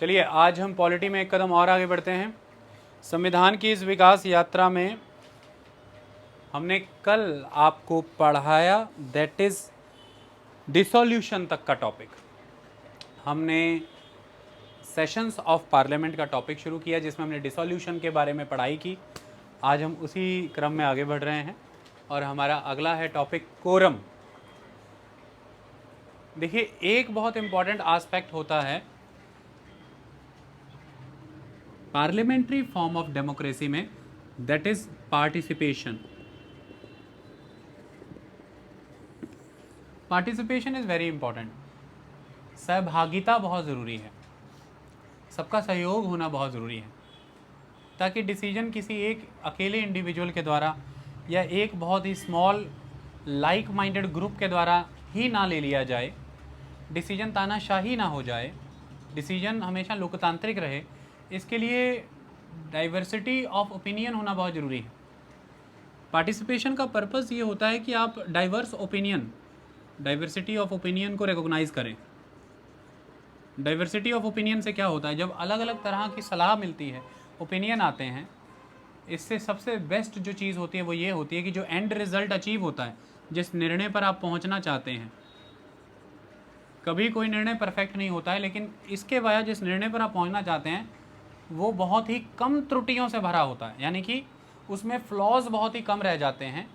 चलिए आज हम पॉलिटी में एक कदम और आगे बढ़ते हैं। संविधान की इस विकास यात्रा में हमने कल आपको पढ़ाया दैट इज़ डिसोल्यूशन तक का टॉपिक। हमने सेशंस ऑफ पार्लियामेंट का टॉपिक शुरू किया जिसमें हमने डिसोल्यूशन के बारे में पढ़ाई की। आज हम उसी क्रम में आगे बढ़ रहे हैं और हमारा अगला है टॉपिक कोरम। देखिए एक बहुत इंपॉर्टेंट एस्पेक्ट होता है पार्लियामेंट्री फॉर्म ऑफ डेमोक्रेसी में, that is participation. Participation is very important. सहभागिता बहुत ज़रूरी है, सबका सहयोग होना बहुत ज़रूरी है ताकि डिसीजन किसी एक अकेले इंडिविजुअल के द्वारा या एक बहुत ही स्मॉल लाइक माइंडेड ग्रुप के द्वारा ही ना ले लिया जाए, डिसीजन तानाशाही ना हो जाए, डिसीजन हमेशा लोकतांत्रिक रहे। इसके लिए डाइवर्सिटी ऑफ ओपिनियन होना बहुत ज़रूरी है। पार्टिसिपेशन का पर्पस ये होता है कि आप diverse opinion, diversity of opinion को रिकॉग्नाइज़ करें। डाइवर्सिटी ऑफ ओपिनियन से क्या होता है, जब अलग अलग तरह की सलाह मिलती है, ओपिनियन आते हैं, इससे सबसे बेस्ट जो चीज़ होती है वो ये होती है कि जो एंड रिज़ल्ट अचीव होता है, जिस निर्णय पर आप पहुंचना चाहते हैं, कभी कोई निर्णय परफेक्ट नहीं होता है, लेकिन इसके वजह जिस निर्णय पर आप पहुंचना चाहते हैं वो बहुत ही कम त्रुटियों से भरा होता है, यानी कि उसमें फ्लॉज बहुत ही कम रह जाते हैं।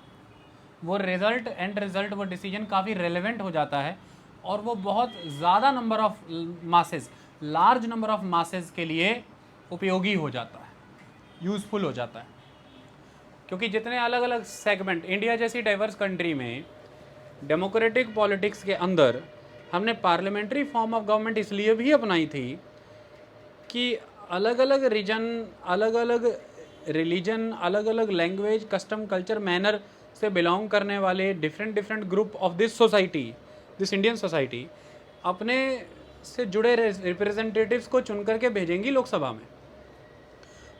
वो रिज़ल्ट, एंड रिज़ल्ट, वो डिसीजन काफ़ी रेलेवेंट हो जाता है और वो बहुत ज़्यादा number of masses, large number of masses के लिए उपयोगी हो जाता है, यूज़फुल हो जाता है। क्योंकि जितने अलग अलग सेगमेंट, इंडिया जैसी डाइवर्स कंट्री में डेमोक्रेटिक पॉलिटिक्स के अंदर हमने पार्लियामेंट्री फॉर्म ऑफ गवर्नमेंट इसलिए भी अपनाई थी कि अलग अलग रीजन, अलग अलग रिलीजन, अलग अलग लैंग्वेज, कस्टम, कल्चर, मैनर से बिलोंग करने वाले different group of this society, this Indian society, अपने से जुड़े रिप्रेजेंटेटिव्स को चुन करके भेजेंगी लोकसभा में,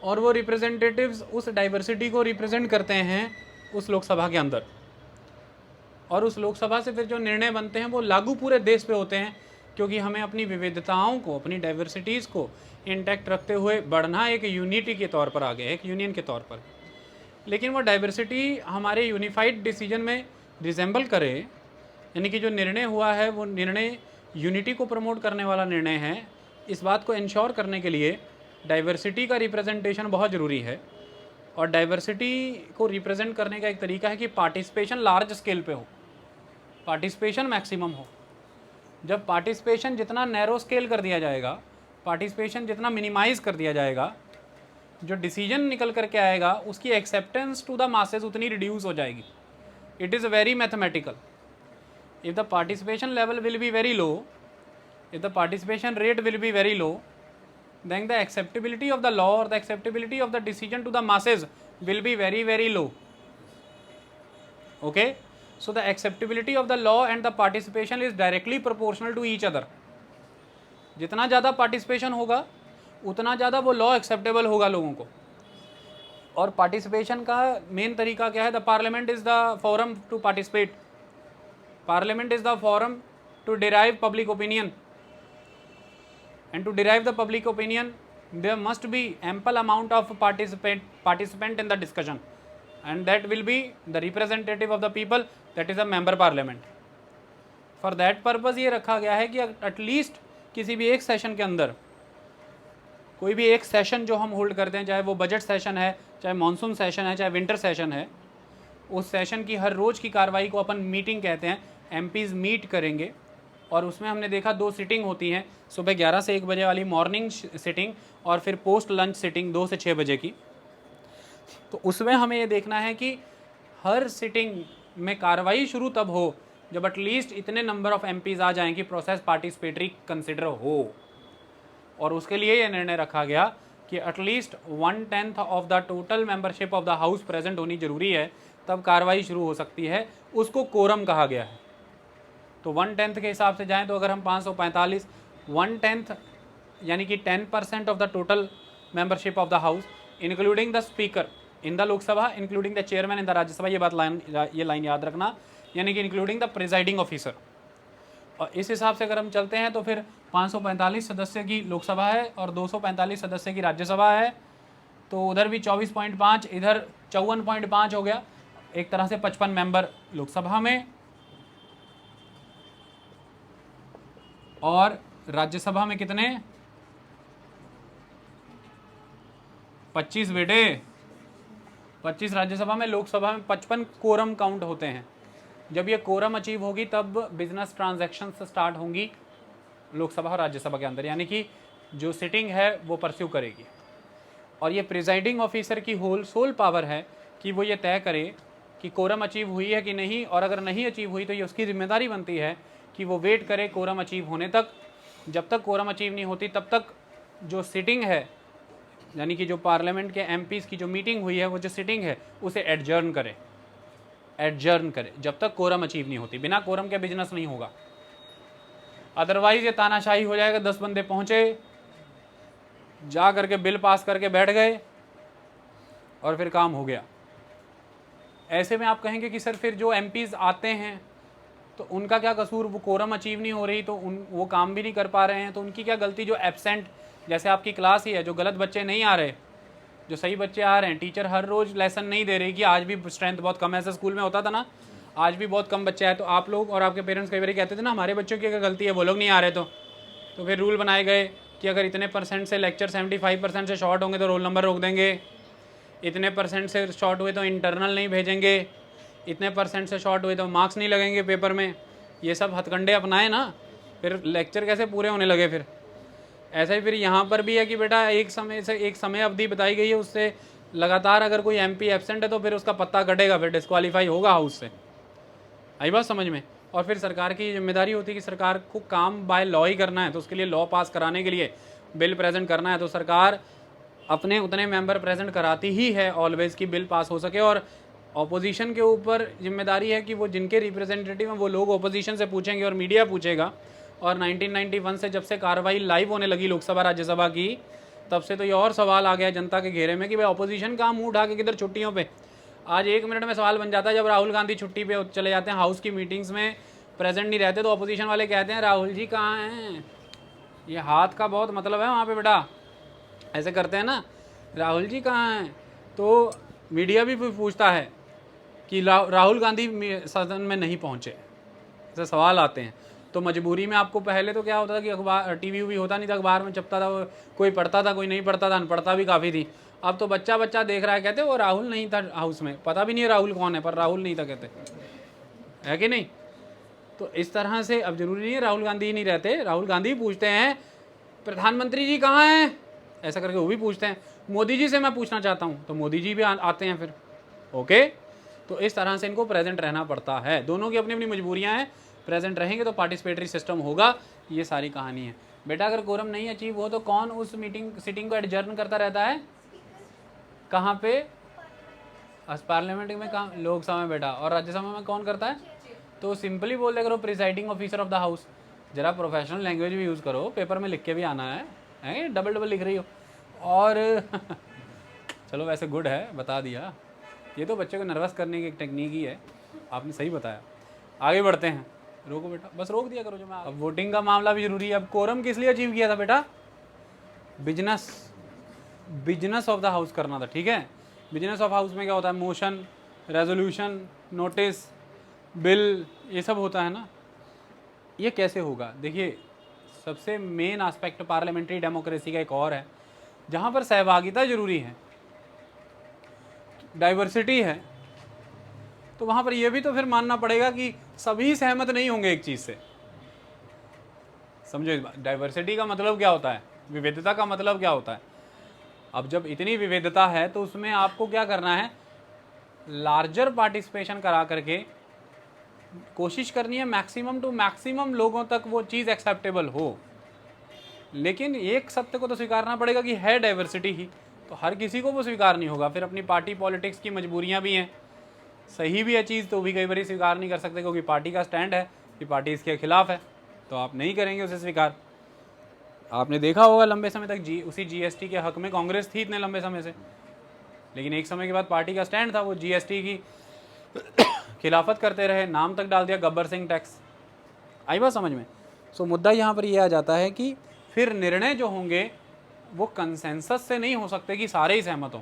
और वो रिप्रेजेंटेटिव्स उस डाइवर्सिटी को रिप्रेजेंट करते हैं उस लोकसभा के अंदर, और उस लोकसभा से फिर जो निर्णय बनते हैं वो लागू पूरे देश पे होते हैं। क्योंकि हमें अपनी विविधताओं को, अपनी डाइवर्सिटीज़ को इंटैक्ट रखते हुए बढ़ना एक यूनिटी के तौर पर आगे, एक यूनियन के तौर पर। लेकिन वो डाइवर्सिटी हमारे यूनिफाइड डिसीजन में रिजेंबल करे, यानी कि जो निर्णय हुआ है वो निर्णय यूनिटी को प्रमोट करने वाला निर्णय है। इस बात को इंश्योर करने के लिए डाइवर्सिटी का रिप्रेजेंटेशन बहुत ज़रूरी है, और डाइवर्सिटी को रिप्रेजेंट करने का एक तरीका है कि पार्टिसिपेशन लार्ज स्केल पे हो, पार्टिसिपेशन मैक्सिमम हो। जब पार्टिसिपेशन जितना नैरो स्केल कर दिया जाएगा, पार्टिसिपेशन जितना मिनिमाइज़ कर दिया जाएगा, जो डिसीजन निकल करके आएगा उसकी एक्सेप्टेंस टू द मासेस उतनी रिड्यूस हो जाएगी। It is very mathematical. If the participation level will be very low, if the participation rate will be very low, then the acceptability of the law or the acceptability of the decision to the masses will be very low. Okay, so the acceptability of the law and the participation is directly proportional to each other. जितना ज़्यादा participation होगा उतना ज़्यादा वो law acceptable होगा लोगों को। और पार्टिसिपेशन का मेन तरीका क्या है? The parliament is the forum to participate, parliament is the forum to derive public opinion, and to derive the public opinion there must be ample amount of participant in the discussion, and that will be the representative of the people, that is a member parliament. for that purpose ये रखा गया है कि at least किसी भी एक session के अंदर, कोई भी एक सेशन जो हम होल्ड करते हैं, चाहे वो बजट सेशन है, चाहे मानसून सेशन है, चाहे विंटर सेशन है, उस सेशन की हर रोज़ की कार्रवाई को अपन मीटिंग कहते हैं। एमपीज़ मीट करेंगे और उसमें हमने देखा 2 सिटिंग होती हैं, सुबह 11 से 1 बजे वाली मॉर्निंग सिटिंग और फिर पोस्ट लंच सिटिंग 2 से 6 बजे की। तो उसमें हमें ये देखना है कि हर सिटिंग में कार्रवाई शुरू तब हो जब एटलीस्ट इतने नंबर ऑफ एमपीज़ आ जाएं कि प्रोसेस पार्टिसिपेटरी कंसिडर हो। और उसके लिए ये निर्णय रखा गया कि at least 1/10 of the total membership of the house present होनी जरूरी है, तब कार्रवाई शुरू हो सकती है। उसको कोरम कहा गया है। तो 1/10 के हिसाब से जाएं तो अगर हम 545, 1/10 यानी कि 10% of the total membership of the house including the speaker in the Lok Sabha, including the chairman in the Rajya Sabha, ये लाइन याद रखना, यानी कि इंक्लूडिंग द प्रिजाइडिंग ऑफिसर। और इस हिसाब से अगर हम चलते हैं तो फिर 545 सदस्य की लोकसभा है और 245 सदस्य की राज्यसभा है, तो उधर भी 24.5, इधर 54.5 हो गया। एक तरह से 55 मेंबर लोकसभा में और राज्यसभा में कितने? 25 बेटे, 25 राज्यसभा में, लोकसभा में 55 कोरम काउंट होते हैं। जब ये कोरम अचीव होगी तब बिजनेस ट्रांजैक्शन स्टार्ट होंगी लोकसभा और राज्यसभा के अंदर, यानी कि जो सिटिंग है वो परस्यू करेगी। और ये प्रिजाइडिंग ऑफिसर की सोल पावर है कि वो ये तय करे कि कोरम अचीव हुई है कि नहीं, और अगर नहीं अचीव हुई तो ये उसकी जिम्मेदारी बनती है कि वो वेट करे कोरम अचीव होने तक। जब तक कोरम अचीव नहीं होती तब तक जो सिटिंग है, यानी कि जो पार्लियामेंट के एमपीज़ की जो मीटिंग हुई है, वो जो सिटिंग है उसे एडजर्न करे जब तक कोरम अचीव नहीं होती। बिना कोरम के बिजनेस नहीं होगा। अदरवाइज ये तानाशाही हो जाएगा, 10 बंदे पहुंचे, जा करके बिल पास करके बैठ गए और फिर काम हो गया। ऐसे में आप कहेंगे कि सर फिर जो एमपीज़ आते हैं तो उनका क्या कसूर, वो कोरम अचीव नहीं हो रही तो वो काम भी नहीं कर पा रहे हैं, तो उनकी क्या गलती? जो एब्सेंट, जैसे आपकी क्लास ही है, जो गलत बच्चे नहीं आ रहे, जो सही बच्चे आ रहे हैं, टीचर हर रोज़ लेसन नहीं दे रही कि आज भी स्ट्रेंथ बहुत कम है, ऐसा स्कूल में होता था ना, आज भी बहुत कम बच्चे आए, तो आप लोग और आपके पेरेंट्स कई बार कहते थे ना हमारे बच्चों की क्या गलती है, वो लोग नहीं आ रहे, तो फिर रूल बनाए गए कि अगर इतने % से लेक्चर 75% से शॉर्ट होंगे तो रोल नंबर रोक देंगे, इतने % से शॉर्ट हुए तो इंटरनल नहीं भेजेंगे, इतने % से शॉर्ट हुए तो मार्क्स नहीं लगेंगे पेपर में। ये सब हथकंडे अपनाए ना, फिर लेक्चर कैसे पूरे होने लगे। फिर ऐसा ही फिर यहाँ पर भी है कि बेटा एक समय अवधि बताई गई है, उससे लगातार अगर कोई एमपी एब्सेंट है तो फिर उसका पत्ता कटेगा, फिर डिस्क्वालीफाई होगा हाउस से। आई बात समझ में? और फिर सरकार की जिम्मेदारी होती है कि सरकार को काम बाय लॉ ही करना है, तो उसके लिए लॉ पास कराने के लिए बिल प्रेजेंट करना है, तो सरकार अपने उतने मेंबर प्रेजेंट कराती ही है ऑलवेज कि बिल पास हो सके। और ऑपोजिशन के ऊपर जिम्मेदारी है कि वो जिनके रिप्रेजेंटेटिव हैं वो लोग ऑपोजिशन से पूछेंगे और मीडिया पूछेगा। और 1991 से जब से कार्रवाई लाइव होने लगी लोकसभा राज्यसभा की, तब से तो ये और सवाल आ गया जनता के घेरे में कि भाई ऑपोजिशन कहाँ मुँह उठा के किधर छुट्टियों पे। आज 1 मिनट में सवाल बन जाता है, जब राहुल गांधी छुट्टी पे चले जाते हैं, हाउस की मीटिंग्स में प्रेजेंट नहीं रहते, तो ऑपोजिशन वाले कहते हैं राहुल जी कहाँ हैं, ये हाथ का बहुत मतलब है वहाँ पे बेटा, ऐसे करते हैं ना, राहुल जी कहाँ हैं। तो मीडिया भी पूछता है कि राहुल गांधी सदन में नहीं पहुँचे, ऐसे सवाल आते हैं। तो मजबूरी में आपको पहले तो क्या होता था कि अखबार टीवी भी होता नहीं था, अखबार में छपता था, कोई पढ़ता था कोई नहीं पढ़ता था, अनपढ़ता भी काफ़ी थी। अब तो बच्चा देख रहा है, कहते वो राहुल नहीं था हाउस में, पता भी नहीं है राहुल कौन है, पर राहुल नहीं था कहते, है कि नहीं। तो इस तरह से अब जरूरी नहीं है राहुल गांधी ही नहीं रहते, राहुल गांधी पूछते हैं प्रधानमंत्री जी कहाँ हैं, ऐसा करके वो भी पूछते हैं। मोदी जी से मैं पूछना चाहता हूँ तो मोदी जी भी आते हैं फिर। ओके, तो इस तरह से इनको प्रेजेंट रहना पड़ता है, दोनों की अपनी अपनी मजबूरियाँ हैं। प्रेजेंट रहेंगे तो पार्टिसिपेटरी सिस्टम होगा, ये सारी कहानी है बेटा। अगर कोरम नहीं अचीव हो तो कौन उस सिटिंग को एडजर्न करता रहता है? कहाँ पे? पार्लियामेंट में, कहाँ? लोकसभा में बेटा। और राज्यसभा में कौन करता है? तो सिंपली बोल दे करो presiding officer of the house. जरा प्रोफेशनल लैंग्वेज भी यूज़ करो, पेपर में लिख के भी आना है डबल लिख रही हो। और चलो वैसे गुड है, बता दिया, ये तो बच्चे को नर्वस करने की एक टेक्निक ही है, आपने सही बताया। आगे बढ़ते हैं, रोको बेटा, बस रोक दिया करो जो मैं। अब वोटिंग का मामला भी जरूरी है। अब कोरम किस लिए अचीव किया था बेटा? बिजनेस ऑफ द हाउस करना था, ठीक है। बिजनेस ऑफ हाउस में क्या होता है? मोशन, रेजोल्यूशन, नोटिस, बिल, ये सब होता है ना। ये कैसे होगा? देखिए, सबसे मेन एस्पेक्ट पार्लियामेंट्री डेमोक्रेसी का एक और है, जहाँ पर सहभागिता जरूरी है, डाइवर्सिटी है, तो वहाँ पर यह भी तो फिर मानना पड़ेगा कि सभी सहमत नहीं होंगे एक चीज़ से। समझो, डाइवर्सिटी का मतलब क्या होता है, विविधता का मतलब क्या होता है। अब जब इतनी विविधता है तो उसमें आपको क्या करना है? लार्जर पार्टिसिपेशन करा करके कोशिश करनी है मैक्सिमम टू मैक्सिमम लोगों तक वो चीज़ एक्सेप्टेबल हो। लेकिन एक सत्य को तो स्वीकारना पड़ेगा कि है डाइवर्सिटी ही, तो हर किसी को वो स्वीकार नहीं होगा। फिर अपनी पार्टी पॉलिटिक्स की मजबूरियां भी हैं, सही भी है चीज़ तो भी कई बार स्वीकार नहीं कर सकते, क्योंकि पार्टी का स्टैंड है कि पार्टी इसके खिलाफ है, तो आप नहीं करेंगे उसे स्वीकार। आपने देखा होगा लंबे समय तक उसी जीएसटी के हक में कांग्रेस थी इतने लंबे समय से, लेकिन एक समय के बाद पार्टी का स्टैंड था वो जीएसटी की खिलाफत करते रहे, नाम तक डाल दिया गब्बर सिंह टैक्स। आई बात समझ में? सो मुद्दा यहाँ पर यह आ जाता है कि फिर निर्णय जो होंगे वो कंसेंसस से नहीं हो सकते कि सारे ही सहमत हों।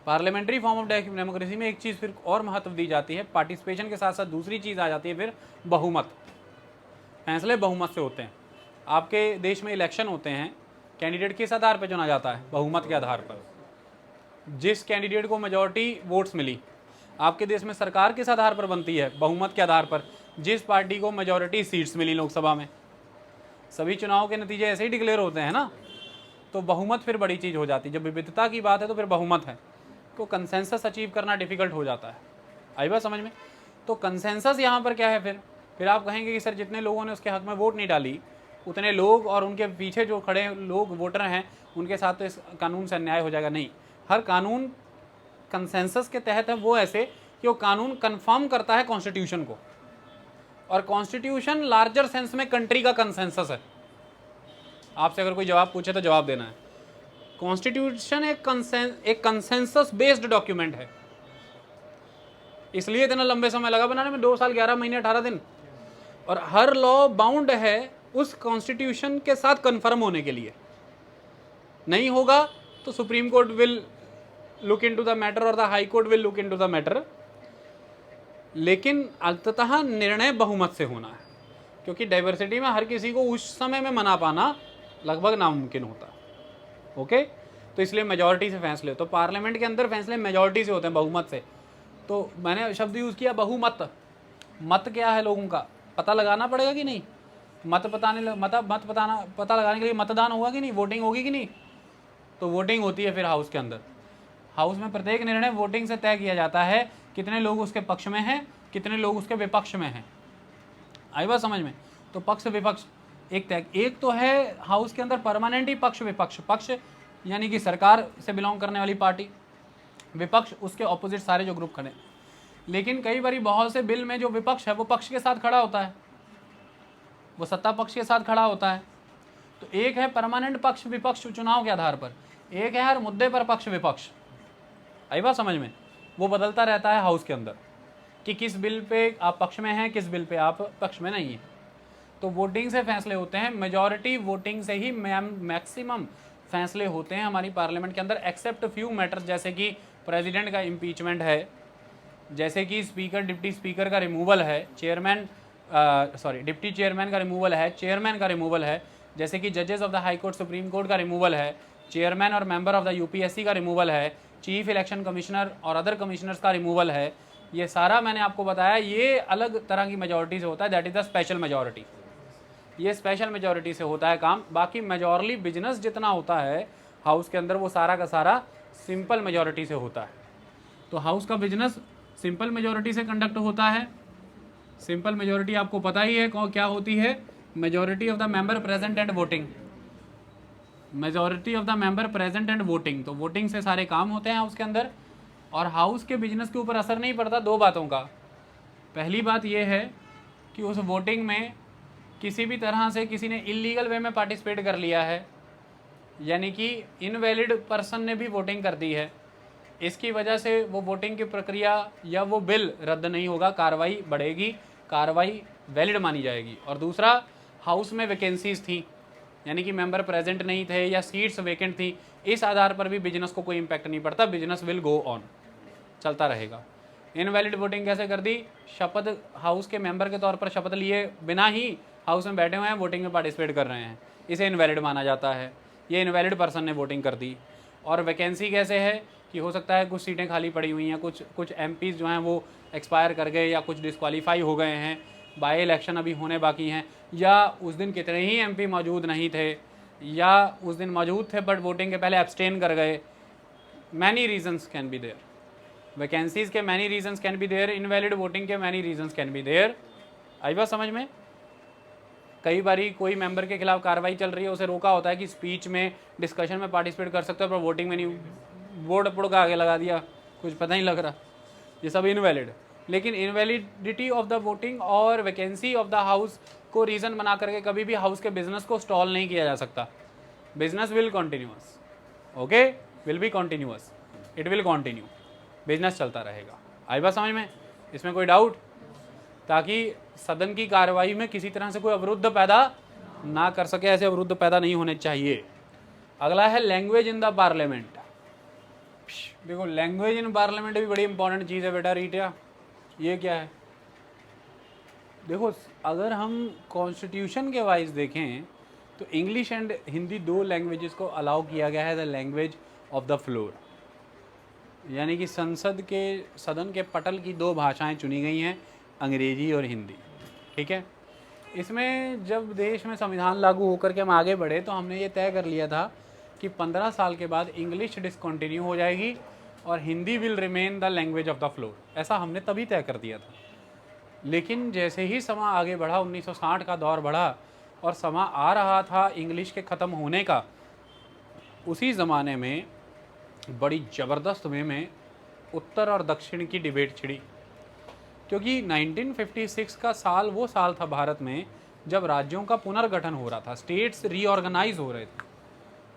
पार्लियामेंट्री फॉर्म ऑफ डेमोक्रेसी में एक चीज़ फिर और महत्व दी जाती है, पार्टिसिपेशन के साथ साथ दूसरी चीज़ आ जाती है फिर बहुमत। फैसले बहुमत से होते हैं। आपके देश में इलेक्शन होते हैं, कैंडिडेट किस आधार पर चुना जाता है? बहुमत के आधार पर। जिस कैंडिडेट को मेजॉरिटी वोट्स मिली, आपके देश में सरकार किस आधार पर बनती है? बहुमत के आधार पर। जिस पार्टी को मेजॉरिटी सीट्स मिली लोकसभा में, सभी चुनाव के नतीजे ऐसे ही डिक्लेयर होते हैं ना, तो बहुमत फिर बड़ी चीज़ हो जाती है। जब विविधता की बात है तो फिर बहुमत है, तो कंसेंसस अचीव करना डिफिकल्ट हो जाता है। आई बात समझ में? तो कंसेंसस यहाँ पर क्या है? फिर आप कहेंगे कि सर जितने लोगों ने उसके हक में वोट नहीं डाली, उतने लोग और उनके पीछे जो खड़े लोग वोटर हैं उनके साथ तो इस कानून से अन्याय हो जाएगा। नहीं, हर कानून कंसेंसस के तहत है वो ऐसे कि वो कानून कंफर्म करता है कॉन्स्टिट्यूशन को, और कॉन्स्टिट्यूशन लार्जर सेंस में कंट्री का कंसेंसस है। आपसे अगर कोई जवाब पूछे तो जवाब देना है। कॉन्स्टिट्यूशन एक कंसेंसस बेस्ड डॉक्यूमेंट है, इसलिए इतना लंबे समय लगा बनाने में, 2 साल 11 महीने 18 दिन। और हर लॉ बाउंड है उस कॉन्स्टिट्यूशन के साथ कंफर्म होने के लिए। नहीं होगा तो supreme court will look into the matter और the high court will look into the matter, लेकिन अंततः निर्णय बहुमत से होना है, क्योंकि डाइवर्सिटी में हर किसी को उस समय में मना पाना लगभग नामुमकिन होता है। ओके, तो इसलिए मेजॉरिटी से फैसले, तो पार्लियामेंट के अंदर फैसले मेजॉरिटी से होते हैं, बहुमत से। तो मैंने शब्द यूज़ किया बहुमत। मत क्या है लोगों का पता लगाना पड़ेगा कि नहीं? मत पता लगाने के लिए मतदान होगा कि नहीं, वोटिंग होगी कि नहीं? तो वोटिंग होती है फिर हाउस के अंदर। हाउस में प्रत्येक निर्णय वोटिंग से तय किया जाता है, कितने लोग उसके पक्ष में हैं, कितने लोग उसके विपक्ष में हैं। आई बात समझ में? तो पक्ष विपक्ष एक तो है हाउस के अंदर परमानेंट ही पक्ष विपक्ष। पक्ष यानी कि सरकार से बिलोंग करने वाली पार्टी, विपक्ष उसके ऑपोजिट सारे जो ग्रुप खड़े। लेकिन कई बार बहुत से बिल में जो विपक्ष है वो पक्ष के साथ खड़ा होता है, वो सत्ता पक्ष के साथ खड़ा होता है। तो एक है परमानेंट पक्ष विपक्ष चुनाव के आधार पर, एक है हर मुद्दे पर पक्ष विपक्ष। आई बात समझ में? वो बदलता रहता है हाउस के अंदर कि किस बिल पे आप पक्ष में हैं, किस बिल पे आप पक्ष में नहीं हैं। तो वोटिंग से फैसले होते हैं, मेजॉरिटी वोटिंग से ही मैक्सिमम फैसले होते हैं हमारी पार्लियामेंट के अंदर, एक्सेप्ट फ्यू मैटर्स, जैसे कि प्रेसिडेंट का इम्पीचमेंट है, जैसे कि स्पीकर डिप्टी स्पीकर का रिमूवल है, डिप्टी चेयरमैन का रिमूवल है, चेयरमैन का रिमूवल है, जैसे कि जजेस of the high court supreme court का रिमूवल है, चेयरमैन और मेंबर ऑफ द यूपीएससी का रिमूवल है, चीफ इलेक्शन कमिश्नर और अदर कमिश्नर्स का रिमूवल है। ये सारा मैंने आपको बताया, ये अलग तरह की मेजॉरिटी से होता है, that is the special majority. ये स्पेशल मेजॉरिटी से होता है काम। बाकी मेजॉरली बिजनेस जितना होता है हाउस के अंदर वो सारा का सारा सिंपल मेजॉरिटी से होता है। तो हाउस का बिजनेस सिंपल मेजॉरिटी से कंडक्ट होता है। सिंपल मेजॉरिटी आपको पता ही है क्या होती है, majority of the member present and voting. Majority of the member present and voting, तो वोटिंग से सारे काम होते हैं हाउस के अंदर। और हाउस के बिजनेस के ऊपर असर नहीं पड़ता दो बातों का। पहली बात यह है कि उस वोटिंग में किसी भी तरह से किसी ने इलीगल वे में पार्टिसिपेट कर लिया है, यानी कि इनवैलिड पर्सन ने भी वोटिंग कर दी है, इसकी वजह से वो वोटिंग की प्रक्रिया या वो बिल रद्द नहीं होगा, कार्रवाई बढ़ेगी, कार्रवाई वैलिड मानी जाएगी। और दूसरा, हाउस में वैकेंसीज थी, यानी कि मेंबर प्रेजेंट नहीं थे या सीट्स वेकेंट थी, इस आधार पर भी बिजनेस को कोई इम्पैक्ट नहीं पड़ता, बिजनेस विल गो ऑन, चलता रहेगा। इनवैलिड वोटिंग कैसे कर दी? शपथ, हाउस के मेंबर के तौर पर शपथ लिए बिना ही हाउस में बैठे हुए हैं, वोटिंग में पार्टिसिपेट कर रहे हैं, इसे इनवैलिड माना जाता है, ये इनवैलिड पर्सन ने वोटिंग कर दी। और वैकेंसी कैसे है कि हो सकता है कुछ सीटें खाली पड़ी हुई हैं, कुछ एमपीज़ जो हैं वो एक्सपायर कर गए या कुछ डिस्क्वालीफाई हो गए हैं, बाई इलेक्शन अभी होने बाकी हैं, या उस दिन कितने ही एमपी मौजूद नहीं थे, या उस दिन मौजूद थे बट वोटिंग के पहले एब्सटेन कर गए। Many reasons can be there, vacancies के many reasons can be there, invalid voting के many reasons can be there. आई बात समझ में? कई बारी कोई मेंबर के खिलाफ कार्रवाई चल रही है, उसे रोका होता है कि स्पीच में डिस्कशन में पार्टिसिपेट कर सकते हो, पर वोटिंग में नहीं, बोर्ड पुड़ का आगे लगा दिया, कुछ पता नहीं लग रहा, ये सब इनवैलिड। लेकिन इनवैलिडिटी ऑफ द वोटिंग और वैकेंसी ऑफ द हाउस को रीज़न बना करके कभी भी हाउस के बिजनेस को स्टॉल नहीं किया जा सकता। Business will continuous, okay, will be continuous, it will continue, business चलता रहेगा। आई बात समझ में? इसमें कोई डाउट? ताकि सदन की कार्रवाई में किसी तरह से कोई अवरुद्ध पैदा ना कर सके, ऐसे अवरुद्ध पैदा नहीं होने चाहिए। अगला है लैंग्वेज इन द पार्लियामेंट। देखो लैंग्वेज इन पार्लियामेंट भी बड़ी इंपॉर्टेंट चीज़ है बेटा रीटा। ये क्या है? देखो अगर हम कॉन्स्टिट्यूशन के वाइज देखें तो इंग्लिश एंड हिंदी 2 लैंग्वेजेस को अलाउ किया गया है the language of the floor, यानी कि सदन के पटल की 2 भाषाएं चुनी गई हैं, अंग्रेजी और हिंदी। ठीक है, इसमें जब देश में संविधान लागू होकर के हम आगे बढ़े तो हमने ये तय कर लिया था कि 15 साल के बाद इंग्लिश डिसकंटिन्यू हो जाएगी और Hindi will remain the language of the floor, ऐसा हमने तभी तय कर दिया था। लेकिन जैसे ही समा आगे बढ़ा, 1960 का दौर बढ़ा और समा आ रहा था इंग्लिश के ख़त्म होने का, उसी ज़माने में बड़ी ज़बरदस्त वे में उत्तर और दक्षिण की डिबेट छिड़ी, क्योंकि 1956 का साल वो साल था भारत में जब राज्यों का पुनर्गठन हो रहा था, स्टेट्स रीऑर्गेनाइज हो रहे थे,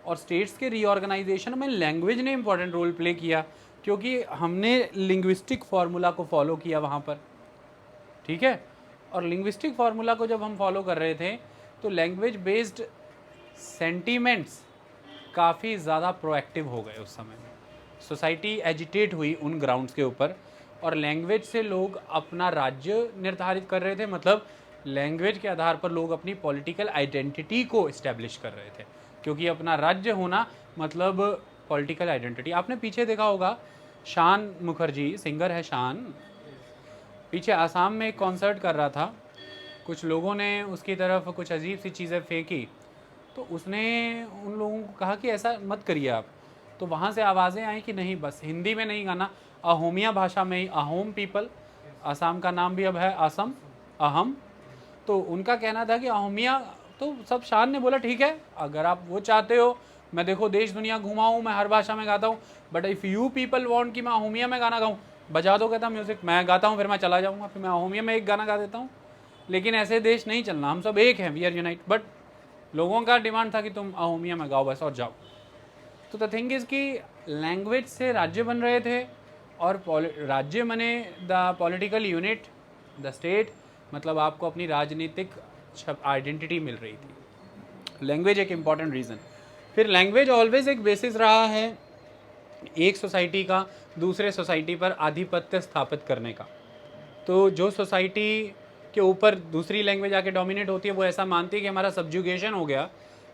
और स्टेट्स के रीऑर्गेनाइजेशन में लैंग्वेज ने इम्पॉर्टेंट रोल प्ले किया, क्योंकि हमने लिंग्विस्टिक फार्मूला को फॉलो किया वहाँ पर। ठीक है, और लिंग्विस्टिक फार्मूला को जब हम फॉलो कर रहे थे तो लैंग्वेज बेस्ड सेंटीमेंट्स काफ़ी ज़्यादा प्रोएक्टिव हो गए उस समय में। सोसाइटी एजिटेट हुई उन ग्राउंड्स के ऊपर, और लैंग्वेज से लोग अपना राज्य निर्धारित कर रहे थे, मतलब लैंग्वेज के आधार पर लोग अपनी पॉलिटिकल आइडेंटिटी को इस्टेब्लिश कर रहे थे, क्योंकि अपना राज्य होना मतलब पॉलिटिकल आइडेंटिटी। आपने पीछे देखा होगा शान मुखर्जी, सिंगर है शान, पीछे आसाम में एक कॉन्सर्ट कर रहा था, कुछ लोगों ने उसकी तरफ कुछ अजीब सी चीज़ें फेंकी, तो उसने उन लोगों को कहा कि ऐसा मत करिए आप, तो वहाँ से आवाज़ें आई कि नहीं, बस हिंदी में नहीं गाना, अहोमिया भाषा में ही, अहोम पीपल, आसाम का नाम भी अब है असम, अहम, तो उनका कहना था कि अहोमिया, तो सब शान ने बोला ठीक है, अगर आप वो चाहते हो, मैं देखो देश दुनिया घुमा हूँ, मैं हर भाषा में गाता हूँ, but if you people want कि मैं अहोमिया में गाना गाऊँ, बजा दो, कहता म्यूज़िक, मैं गाता हूँ, फिर मैं चला जाऊँगा, फिर मैं अहोमिया में एक गाना गा देता हूँ। लेकिन ऐसे देश नहीं चलना, हम सब एक हैं, वी आर यूनाइट, बट लोगों का डिमांड था कि तुम अहोमिया में गाओ बस और जाओ। तो द थिंग इज़ कि लैंग्वेज से राज्य बन रहे थे, और राज्य बने the political unit, the state, मतलब आपको अपनी राजनीतिक आइडेंटिटी मिल रही थी। लैंग्वेज एक इम्पॉर्टेंट रीज़न। फिर लैंग्वेज ऑलवेज एक बेसिस रहा है एक सोसाइटी का दूसरे सोसाइटी पर आधिपत्य स्थापित करने का। तो जो सोसाइटी के ऊपर दूसरी लैंग्वेज आके डोमिनेट होती है, वो ऐसा मानती है कि हमारा सब्जुगेशन हो गया,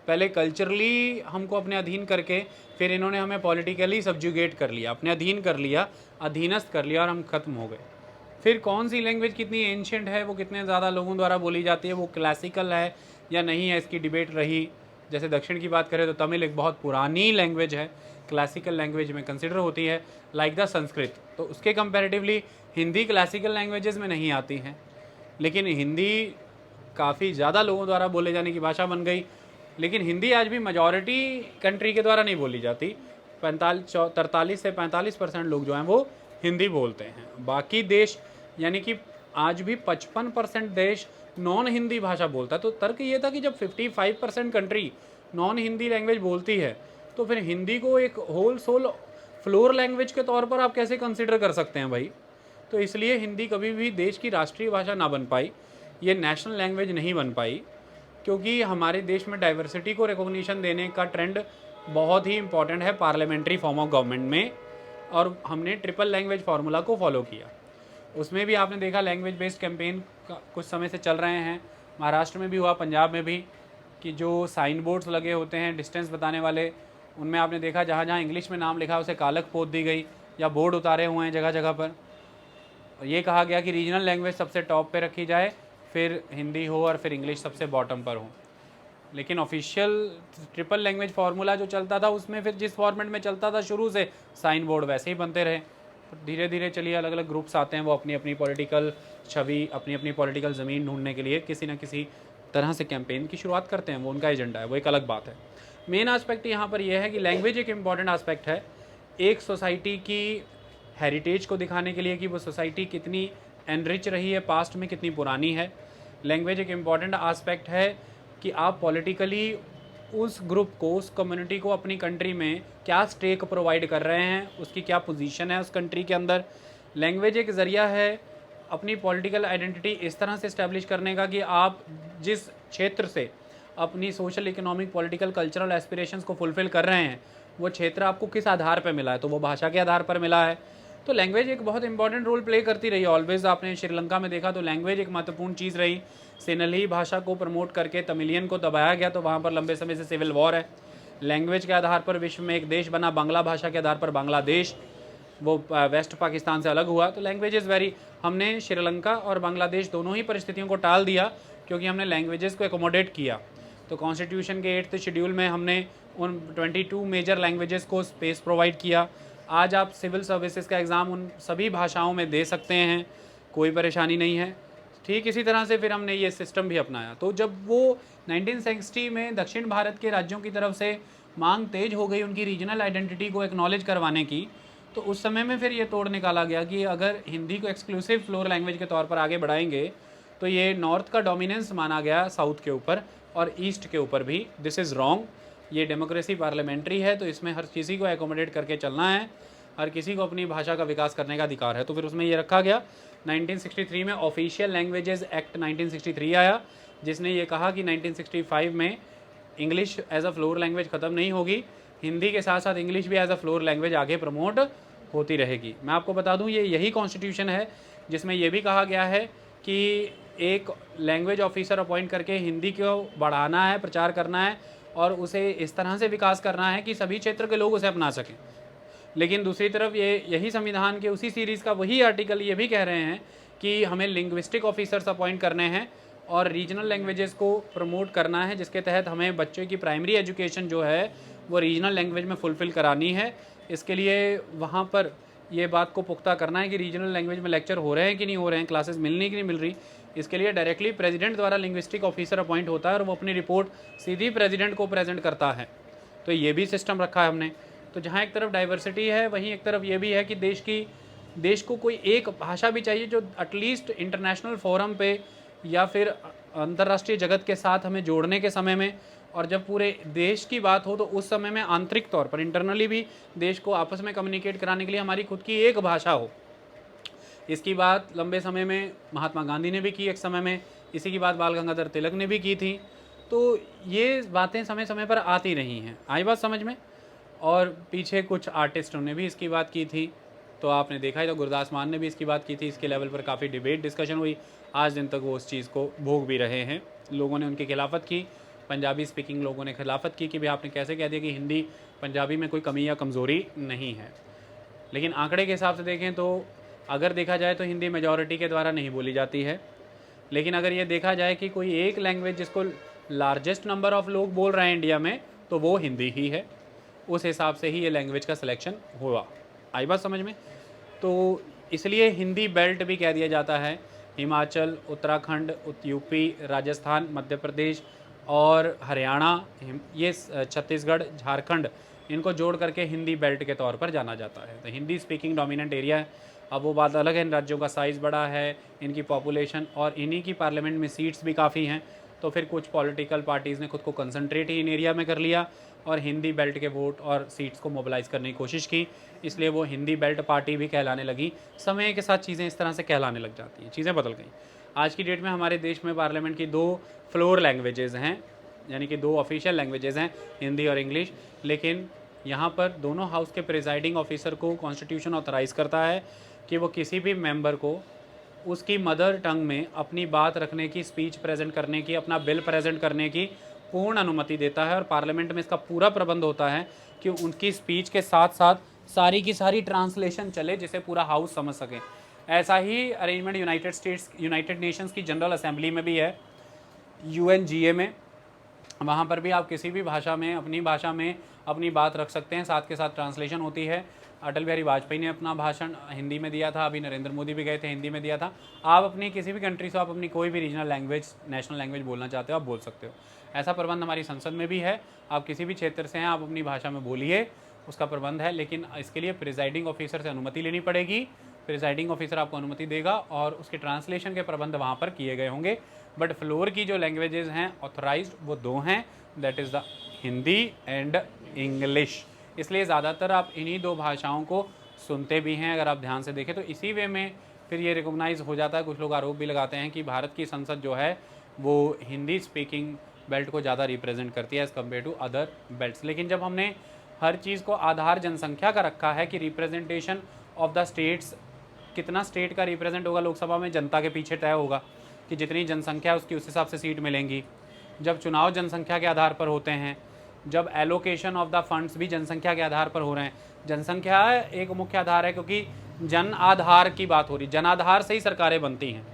पहले कल्चरली हमको अपने अधीन करके फिर इन्होंने हमें पॉलिटिकली सब्जुगेट कर लिया, अपने अधीन कर लिया, अधीनस्थ कर लिया, और हम ख़त्म हो गए। फिर कौन सी लैंग्वेज कितनी एंशिएंट है, वो कितने ज़्यादा लोगों द्वारा बोली जाती है, वो क्लासिकल है या नहीं है, इसकी डिबेट रही। जैसे दक्षिण की बात करें तो तमिल एक बहुत पुरानी लैंग्वेज है, क्लासिकल लैंग्वेज में कंसिडर होती है, लाइक द संस्कृत। तो उसके कंपैरेटिवली हिंदी क्लासिकल लैंग्वेजेस में नहीं आती हैं, लेकिन हिंदी काफ़ी ज़्यादा लोगों द्वारा बोले जाने की भाषा बन गई। लेकिन हिंदी आज भी मेजॉरिटी कंट्री के द्वारा नहीं बोली जाती, 43 से 45% लोग जो हैं वो हिंदी बोलते हैं। बाकी देश यानी कि आज भी 55% देश नॉन हिंदी भाषा बोलता है। तो तर्क ये था कि जब 55% कंट्री नॉन हिंदी लैंग्वेज बोलती है, तो फिर हिंदी को एक होल सोल फ्लोर लैंग्वेज के तौर पर आप कैसे कंसिडर कर सकते हैं भाई। तो इसलिए हिंदी कभी भी देश की राष्ट्रीय भाषा ना बन पाई, ये नेशनल लैंग्वेज नहीं बन पाई, क्योंकि हमारे देश में डाइवर्सिटी को रिकॉग्निशन देने का ट्रेंड बहुत ही इंपॉर्टेंट है पार्लियामेंट्री फॉर्म ऑफ गवर्नमेंट में, और हमने ट्रिपल लैंग्वेज फार्मूला को फॉलो किया। उसमें भी आपने देखा लैंग्वेज बेस्ड कैंपेन कुछ समय से चल रहे हैं, महाराष्ट्र में भी हुआ, पंजाब में भी, कि जो साइन बोर्ड्स लगे होते हैं डिस्टेंस बताने वाले, उनमें आपने देखा जहाँ जहाँ इंग्लिश में नाम लिखा है उसे कालक पोत दी गई, या बोर्ड उतारे हुए हैं जगह जगह पर। ये कहा गया कि रीजनल लैंग्वेज सबसे टॉप पे रखी जाए, फिर हिंदी हो और फिर इंग्लिश सबसे बॉटम पर हो। लेकिन ऑफिशियल ट्रिपल लैंग्वेज फार्मूला जो चलता था, उसमें फिर जिस फॉर्मेट में चलता था शुरू से, साइन बोर्ड वैसे ही बनते रहे। धीरे धीरे चलिए अलग अलग ग्रुप्स आते हैं, वो अपनी अपनी पॉलिटिकल छवि, अपनी अपनी पॉलिटिकल ज़मीन ढूंढने के लिए किसी न किसी तरह से कैंपेन की शुरुआत करते हैं, वो उनका एजेंडा है, वो एक अलग बात है। मेन आस्पेक्ट यहाँ पर यह है कि लैंग्वेज एक इम्पॉर्टेंट आस्पेक्ट है एक सोसाइटी की हेरिटेज को दिखाने के लिए, कि वो सोसाइटी कितनी एनरिच रही है पास्ट में, कितनी पुरानी है। लैंग्वेज एक इम्पॉर्टेंट आस्पेक्ट है कि आप पॉलिटिकली उस ग्रुप को, उस कम्युनिटी को अपनी कंट्री में क्या स्टेक प्रोवाइड कर रहे हैं, उसकी क्या पोजीशन है उस कंट्री के अंदर। लैंग्वेज एक ज़रिया है अपनी पॉलिटिकल आइडेंटिटी इस तरह से इस्टेब्लिश करने का कि आप जिस क्षेत्र से अपनी social, economic, political, cultural aspirations को फुलफ़िल कर रहे हैं, वो क्षेत्र आपको किस आधार पर मिला है, तो वो भाषा के आधार पर मिला है। तो लैंग्वेज एक बहुत इंपॉर्टेंट रोल प्ले करती रही है ऑलवेज। आपने श्रीलंका में देखा तो लैंग्वेज एक महत्वपूर्ण चीज़ रही। सिन्हली भाषा को प्रमोट करके तमिलियन को दबाया गया, तो वहाँ पर लंबे समय से सिविल वॉर है। लैंग्वेज के आधार पर विश्व में एक देश बना, बांग्ला भाषा के आधार पर बांग्लादेश, वो वेस्ट पाकिस्तान से अलग हुआ। तो लैंग्वेजेस वेरी, हमने श्रीलंका और बांग्लादेश दोनों ही परिस्थितियों को टाल दिया क्योंकि हमने लैंग्वेजेस को एकोमोडेट किया। तो कॉन्स्टिट्यूशन के 8th शेड्यूल में हमने उन 22 मेजर लैंग्वेजेस को स्पेस प्रोवाइड किया। आज आप सिविल सर्विसेज का एग्ज़ाम उन सभी भाषाओं में दे सकते हैं, कोई परेशानी नहीं है। ठीक इसी तरह से फिर हमने ये सिस्टम भी अपनाया। तो जब वो 1960 में दक्षिण भारत के राज्यों की तरफ से मांग तेज हो गई उनकी रीजनल आइडेंटिटी को एक्नॉलेज करवाने की, तो उस समय में फिर ये तोड़ निकाला गया कि अगर हिंदी को एक्सक्लूसिव फ्लोर लैंग्वेज के तौर पर आगे बढ़ाएंगे तो ये नॉर्थ का डोमिनेंस माना गया साउथ के ऊपर और ईस्ट के ऊपर भी। This is wrong. ये डेमोक्रेसी पार्लियामेंट्री है, तो इसमें हर किसी को एकोमोडेट करके चलना है, हर किसी को अपनी भाषा का विकास करने का अधिकार है। तो फिर उसमें ये रखा गया। 1963 में ऑफिशियल लैंग्वेजेस एक्ट 1963 आया, जिसने ये कहा कि 1965 में English as a floor language ख़त्म नहीं होगी, हिंदी के साथ साथ इंग्लिश भी एज अ फ्लोर लैंग्वेज आगे प्रमोट होती रहेगी। मैं आपको बता दूं, ये यही कॉन्स्टिट्यूशन है जिसमें यह भी कहा गया है कि एक लैंग्वेज ऑफिसर अपॉइंट करके हिंदी को बढ़ाना है, प्रचार करना है और उसे इस तरह से विकास करना है कि सभी क्षेत्र के लोग उसे अपना सकें। लेकिन दूसरी तरफ यही संविधान के उसी सीरीज़ का वही आर्टिकल ये भी कह रहे हैं कि हमें लिंग्विस्टिक ऑफिसर्स अपॉइंट करने हैं और रीजनल लैंग्वेजेस को प्रमोट करना है, जिसके तहत हमें बच्चों की प्राइमरी एजुकेशन जो है वो रीजनल लैंग्वेज में फुलफ़िल करानी है। इसके लिए वहाँ पर ये बात को पुख्ता करना है कि रीजनल लैंग्वेज में लेक्चर हो रहे हैं कि नहीं हो रहे हैं, क्लासेस मिलनी कि नहीं मिल रही। इसके लिए डायरेक्टली प्रेसिडेंट द्वारा लिंग्विस्टिक ऑफिसर अपॉइंट होता है और वो अपनी रिपोर्ट सीधी प्रेसिडेंट को प्रेजेंट करता है। तो ये भी सिस्टम रखा है हमने। तो जहाँ एक तरफ डाइवर्सिटी है, वहीं एक तरफ ये भी है कि देश को कोई एक भाषा भी चाहिए जो एटलीस्ट इंटरनेशनल फोरम पे या फिर अंतर्राष्ट्रीय जगत के साथ हमें जोड़ने के समय में, और जब पूरे देश की बात हो तो उस समय में आंतरिक तौर पर इंटरनली भी देश को आपस में कम्युनिकेट कराने के लिए हमारी खुद की एक भाषा हो। इसकी बात लंबे समय में महात्मा गांधी ने भी की, एक समय में इसी की बात बाल गंगाधर तिलक ने भी की थी। तो ये बातें समय समय पर आती रही हैं। आई बात समझ में? और पीछे कुछ आर्टिस्टों ने भी इसकी बात की थी, तो आपने देखा ही, तो गुरदास मान ने भी इसकी बात की थी। इसके लेवल पर काफ़ी डिबेट डिस्कशन हुई, आज दिन तक वो उस चीज़ को भोग भी रहे हैं। लोगों ने उनकी खिलाफत की, पंजाबी स्पीकिंग लोगों ने खिलाफत की कि भाई आपने कैसे कह दिया कि हिंदी पंजाबी में कोई कमी या कमज़ोरी नहीं है। लेकिन आंकड़े के हिसाब से देखें तो अगर देखा जाए तो हिंदी मेजॉरिटी के द्वारा नहीं बोली जाती है। लेकिन अगर ये देखा जाए कि कोई एक लैंग्वेज जिसको लार्जेस्ट नंबर ऑफ़ लोग बोल रहे हैं इंडिया में, तो वो हिंदी ही है। उस हिसाब से ही ये लैंग्वेज का सिलेक्शन हुआ। आई बात समझ में? तो इसलिए हिंदी बेल्ट भी कह दिया जाता है। हिमाचल, उत्तराखंड, यूपी, राजस्थान, मध्य प्रदेश और हरियाणा, ये छत्तीसगढ़, झारखंड, इनको जोड़ करके हिंदी बेल्ट के तौर पर जाना जाता है। तो हिंदी स्पीकिंग डोमिनेंट एरिया है। अब वो बात अलग है, इन राज्यों का साइज़ बड़ा है, इनकी पॉपुलेशन और इन्हीं की पार्लियामेंट में सीट्स भी काफ़ी हैं। तो फिर कुछ पॉलिटिकल पार्टीज़ ने खुद को कंसंट्रेट ही इन एरिया में कर लिया और हिंदी बेल्ट के वोट और सीट्स को मोबिलाइज़ करने की कोशिश की, इसलिए वो हिंदी बेल्ट पार्टी भी कहलाने लगी। समय के साथ चीज़ें इस तरह से कहलाने लग जाती हैं, चीज़ें बदल गई। आज की डेट में हमारे देश में पार्लियामेंट की 2 फ्लोर लैंग्वेजेज़ हैं, यानी कि 2 ऑफिशियल लैंग्वेजेज़ हैं, हिंदी और इंग्लिश। लेकिन यहाँ पर दोनों हाउस के प्रिजाइडिंग ऑफिसर को कॉन्स्टिट्यूशन ऑथराइज़ करता है कि वो किसी भी मेंबर को उसकी मदर टंग में अपनी बात रखने की, स्पीच प्रेजेंट करने की, अपना बिल प्रेजेंट करने की पूर्ण अनुमति देता है। और पार्लियामेंट में इसका पूरा प्रबंध होता है कि उनकी स्पीच के साथ साथ सारी की सारी ट्रांसलेशन चले, जिसे पूरा हाउस समझ सके। ऐसा ही अरेंजमेंट यूनाइटेड नेशंस की जनरल असेंबली में भी है, UNGA में। वहाँ पर भी आप किसी भी भाषा में अपनी बात रख सकते हैं, साथ के साथ ट्रांसलेशन होती है। अटल बिहारी वाजपेयी ने अपना भाषण हिंदी में दिया था, अभी नरेंद्र मोदी भी गए थे, हिंदी में दिया था। आप अपनी किसी भी कंट्री से आप अपनी कोई भी रीजनल लैंग्वेज, नेशनल लैंग्वेज बोलना चाहते हो, आप बोल सकते हो। ऐसा प्रबंध हमारी संसद में भी है। आप किसी भी क्षेत्र से हैं, आप अपनी भाषा में बोलिए, उसका प्रबंध है। लेकिन इसके लिए प्रिजाइडिंग ऑफिसर से अनुमति लेनी पड़ेगी। प्रिजाइडिंग ऑफिसर आपको अनुमति देगा और उसके ट्रांसलेशन के प्रबंध वहाँ पर किए गए होंगे। बट फ्लोर की जो लैंग्वेजेस हैं ऑथराइज्ड, वो 2 हैं, that is the Hindi and English. इसलिए ज़्यादातर आप इन्हीं 2 भाषाओं को सुनते भी हैं। अगर आप ध्यान से देखें तो इसी वे में फिर ये रिकॉग्नाइज हो जाता है। कुछ लोग आरोप भी लगाते हैं कि भारत की संसद जो है वो हिंदी स्पीकिंग बेल्ट को ज़्यादा रिप्रेजेंट करती है as compare to other belts. लेकिन जब हमने हर चीज़ को आधार जनसंख्या का रखा है कि रिप्रेजेंटेशन ऑफ द स्टेट्स, कितना स्टेट का रिप्रेजेंट होगा लोकसभा में, जनता के पीछे तय होगा कि जितनी जनसंख्या उसकी उस हिसाब से सीट मिलेंगी। जब चुनाव जनसंख्या के आधार पर होते हैं, जब एलोकेशन ऑफ द फंड्स भी जनसंख्या के आधार पर हो रहे हैं। जनसंख्या एक मुख्य आधार है क्योंकि जन आधार की बात हो रही, जन आधार से ही सरकारें बनती हैं,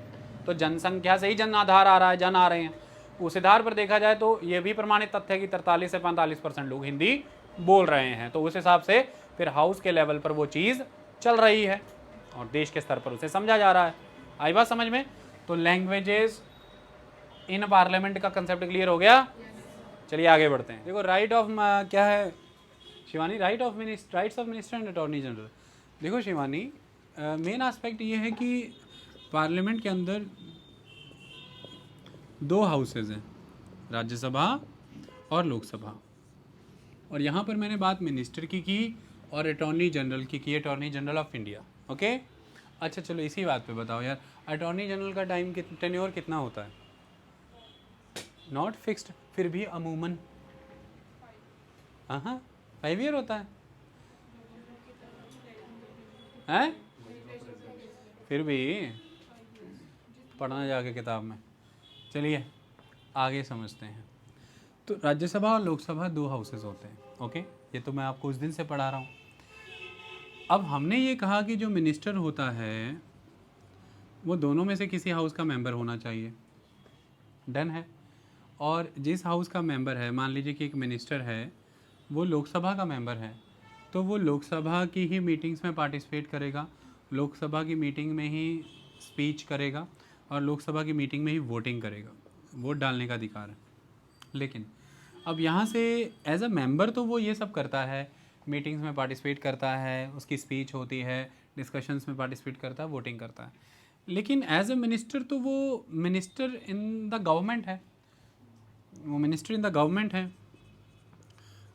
तो जनसंख्या से ही जन आधार आ रहा है, जन आ रहे हैं। उस आधार पर देखा जाए तो ये भी प्रमाणित तथ्य है कि 43 से 45% लोग हिंदी बोल रहे हैं। तो उस हिसाब से फिर हाउस के लेवल पर वो चीज़ चल रही है और देश के स्तर पर उसे समझा जा रहा है। आई बात समझ में? तो लैंग्वेजेस इन पार्लियामेंट का कंसेप्ट क्लियर हो गया। चलिए आगे बढ़ते हैं। देखो राइट ऑफ क्या है Shivani, rights of minister and attorney general. देखो शिवानी, मेन एस्पेक्ट ये है कि पार्लियामेंट के अंदर 2 हाउसेज हैं, राज्यसभा और लोकसभा। और यहाँ पर मैंने बात मिनिस्टर की और अटॉर्नी जनरल की, attorney general of India. Okay, अच्छा चलो इसी बात पे बताओ यार, अटॉर्नी जनरल का टाइम टेन्योर कितना होता है? नॉट फिक्स्ड, फिर भी अमूमन हाँ 5 ईयर होता है। हैं? फिर भी पढ़ना जाके किताब में। चलिए आगे समझते हैं। तो राज्यसभा और लोकसभा 2 हाउसेज होते हैं। ओके, ये तो मैं आपको उस दिन से पढ़ा रहा हूँ। अब हमने ये कहा कि जो मिनिस्टर होता है वो दोनों में से किसी हाउस का मेंबर होना चाहिए। डन है। और जिस हाउस का मेंबर है, मान लीजिए कि एक मिनिस्टर है, वो लोकसभा का मेंबर है, तो वो लोकसभा की ही मीटिंग्स में पार्टिसिपेट करेगा, लोकसभा की मीटिंग में ही स्पीच करेगा और लोकसभा की मीटिंग में ही वोटिंग करेगा। वोट डालने का अधिकार है। लेकिन अब यहाँ से एज अ मेंबर तो वो ये सब करता है, मीटिंग्स में पार्टिसिपेट करता है, उसकी स्पीच होती है, डिस्कशंस में पार्टिसिपेट करता है, वोटिंग करता है। लेकिन एज अ मिनिस्टर तो वो मिनिस्टर इन द गवर्नमेंट है, वो मिनिस्टर इन द गवर्नमेंट है।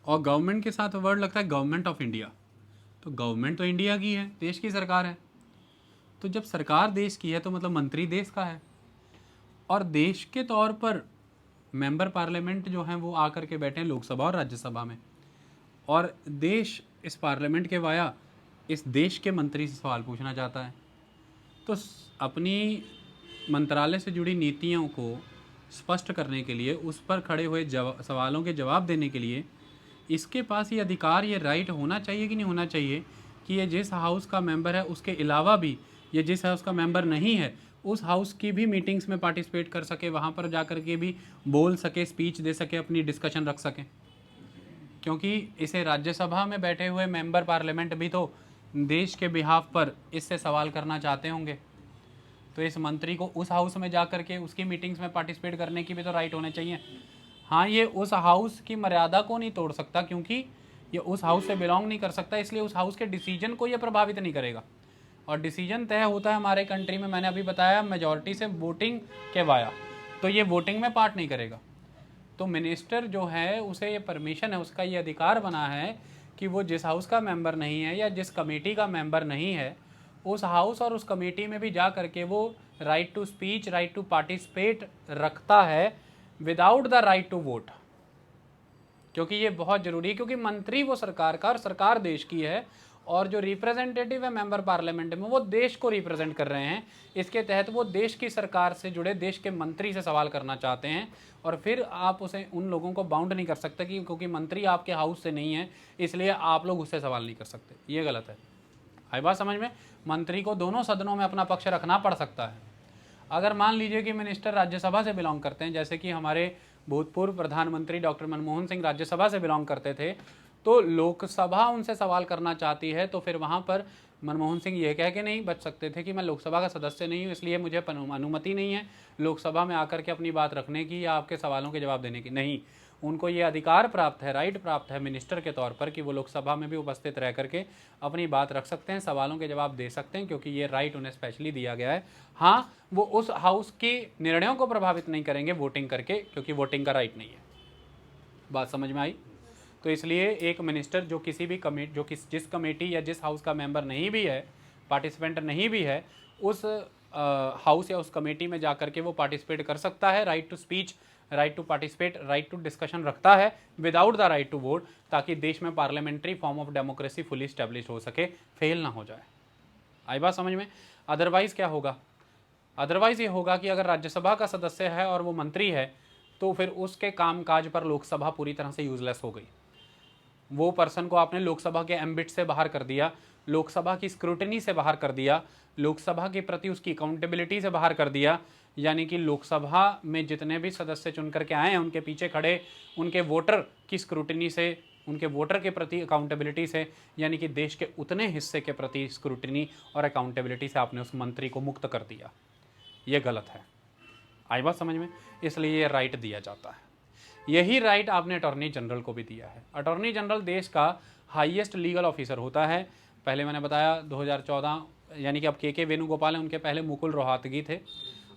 और गवर्नमेंट के साथ वर्ड लगता है गवर्नमेंट ऑफ इंडिया। तो गवर्नमेंट तो इंडिया की है, देश की सरकार है। तो जब सरकार देश की है तो मतलब मंत्री देश का है। और देश के तौर पर मेंबर पार्लियामेंट जो हैं वो आकर के बैठे हैं लोकसभा और राज्यसभा में, और देश इस पार्लियामेंट के वाया इस देश के मंत्री से सवाल पूछना चाहता है। तो अपनी मंत्रालय से जुड़ी नीतियों को स्पष्ट करने के लिए, उस पर खड़े हुए सवालों के जवाब देने के लिए इसके पास ये अधिकार, ये राइट होना चाहिए कि नहीं होना चाहिए कि ये जिस हाउस का मेंबर है उसके अलावा भी ये जिस हाउस का मेंबर नहीं है उस हाउस की भी मीटिंग्स में पार्टिसिपेट कर सके, वहाँ पर जा कर के भी बोल सके, स्पीच दे सके, अपनी डिस्कशन रख सके। क्योंकि इसे राज्यसभा में बैठे हुए मेंबर पार्लियामेंट भी तो देश के बिहाफ पर इससे सवाल करना चाहते होंगे। तो इस मंत्री को उस हाउस में जा कर के उसकी मीटिंग्स में पार्टिसिपेट करने की भी तो राइट होने चाहिए। हाँ, ये उस हाउस की मर्यादा को नहीं तोड़ सकता क्योंकि ये उस हाउस से बिलोंग नहीं कर सकता, इसलिए उस हाउस के डिसीजन को ये प्रभावित नहीं करेगा। और डिसीजन तय होता है हमारे कंट्री में, मैंने अभी बताया, मेजॉरिटी से वोटिंग के वाया, तो ये वोटिंग में पार्ट नहीं करेगा। तो मिनिस्टर जो है उसे ये परमिशन है, उसका ये अधिकार बना है कि वो जिस हाउस का मेंबर नहीं है या जिस कमेटी का मेंबर नहीं है उस हाउस और उस कमेटी में भी जा करके वो right to speech, right to participate रखता है without the right to vote. क्योंकि ये बहुत ज़रूरी है, क्योंकि मंत्री वो सरकार का और सरकार देश की है, और जो रिप्रेजेंटेटिव है मेंबर पार्लियामेंट में वो देश को रिप्रेजेंट कर रहे हैं। इसके तहत वो देश की सरकार से जुड़े देश के मंत्री से सवाल करना चाहते हैं, और फिर आप उसे उन लोगों को बाउंड नहीं कर सकते कि क्योंकि मंत्री आपके हाउस से नहीं है इसलिए आप लोग उससे सवाल नहीं कर सकते। ये गलत है। आई बात समझ में? मंत्री को दोनों सदनों में अपना पक्ष रखना पड़ सकता है। अगर मान लीजिए कि मिनिस्टर राज्यसभा से बिलोंग करते हैं, जैसे कि हमारे भूतपूर्व प्रधानमंत्री डॉक्टर मनमोहन सिंह राज्यसभा से बिलोंग करते थे, तो लोकसभा उनसे सवाल करना चाहती है, तो फिर वहाँ पर मनमोहन सिंह ये कह के नहीं बच सकते थे कि मैं लोकसभा का सदस्य नहीं हूँ इसलिए मुझे अनुमति नहीं है लोकसभा में आकर के अपनी बात रखने की या आपके सवालों के जवाब देने की। नहीं, उनको ये अधिकार प्राप्त है, राइट प्राप्त है मिनिस्टर के तौर पर कि वो लोकसभा में भी उपस्थित रह करके अपनी बात रख सकते हैं, सवालों के जवाब दे सकते हैं, क्योंकि ये राइट उन्हें स्पेशली दिया गया है। हाँ, वो उस हाउस के निर्णयों को प्रभावित नहीं करेंगे वोटिंग करके, क्योंकि वोटिंग का राइट नहीं है। बात समझ में आई? तो इसलिए एक मिनिस्टर जो किसी भी जिस कमेटी या जिस हाउस का मेंबर नहीं भी है, पार्टिसिपेंट नहीं भी है, उस हाउस या उस कमेटी में जाकर के वो पार्टिसिपेट कर सकता है। Right to speech, right to participate, right to discussion रखता है without the right to vote, ताकि देश में parliamentary form of democracy fully establish हो सके, फेल ना हो जाए। आई बात समझ में? अदरवाइज़ क्या होगा? अदरवाइज़ ये होगा कि अगर राज्यसभा का सदस्य है और वो मंत्री है, तो फिर उसके कामकाज पर लोकसभा पूरी तरह से यूजलेस हो गई। वो पर्सन को आपने लोकसभा के एम्बिट से बाहर कर दिया, लोकसभा की स्क्रूटनी से बाहर कर दिया, लोकसभा के प्रति उसकी अकाउंटेबिलिटी से बाहर कर दिया। यानी कि लोकसभा में जितने भी सदस्य चुन करके आए हैं, उनके पीछे खड़े उनके वोटर की स्क्रूटनी से, उनके वोटर के प्रति अकाउंटेबिलिटी से, यानी कि देश के उतने हिस्से के प्रति स्क्रूटनी और अकाउंटेबिलिटी से आपने उस मंत्री को मुक्त कर दिया। ये गलत है। आई बात समझ में? इसलिए ये राइट दिया जाता है। यही राइट आपने अटॉर्नी जनरल को भी दिया है। अटॉर्नी जनरल देश का हाईएस्ट लीगल ऑफिसर होता है। पहले मैंने बताया 2014, यानी कि अब के वेणुगोपाल हैं, उनके पहले मुकुल रोहतगी थे,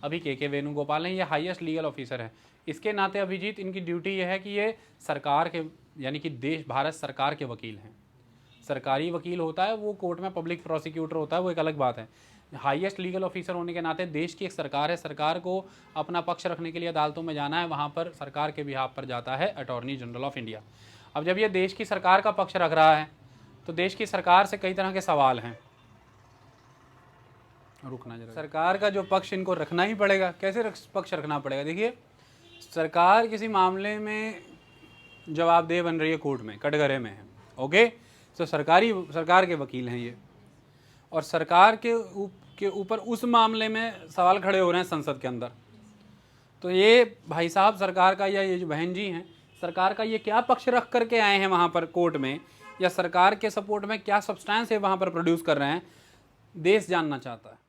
अभी के वेणुगोपाल हैं, ये हाईएस्ट लीगल ऑफिसर है। इसके नाते अभिजीत, इनकी ड्यूटी ये है कि ये सरकार के, यानी कि देश भारत सरकार के वकील हैं। सरकारी वकील होता है वो कोर्ट में पब्लिक प्रोसिक्यूटर होता है, वो एक अलग बात है। हाईएस्ट लीगल ऑफिसर होने के नाते देश की एक सरकार है, सरकार को अपना पक्ष रखने के लिए अदालतों में जाना है, वहाँ पर सरकार के बिहाफ पर जाता है अटॉर्नी जनरल ऑफ इंडिया। अब जब ये देश की सरकार का पक्ष रख रहा है, तो देश की सरकार से कई तरह के सवाल हैं। रुकना जरा, सरकार का जो पक्ष इनको रखना ही पड़ेगा। कैसे पक्ष रखना पड़ेगा? देखिए, सरकार किसी मामले में जवाबदेह बन रही है, कोर्ट में कटघरे में है, ओके, तो सरकार के वकील हैं ये, और सरकार के ऊपर उस मामले में सवाल खड़े हो रहे हैं संसद के अंदर। तो ये भाई साहब सरकार का, या ये जो बहन जी हैं, सरकार का ये क्या पक्ष रख करके आए हैं वहाँ पर कोर्ट में, या सरकार के सपोर्ट में क्या सब्सटेंस है वहाँ पर प्रोड्यूस कर रहे हैं, देश जानना चाहता है।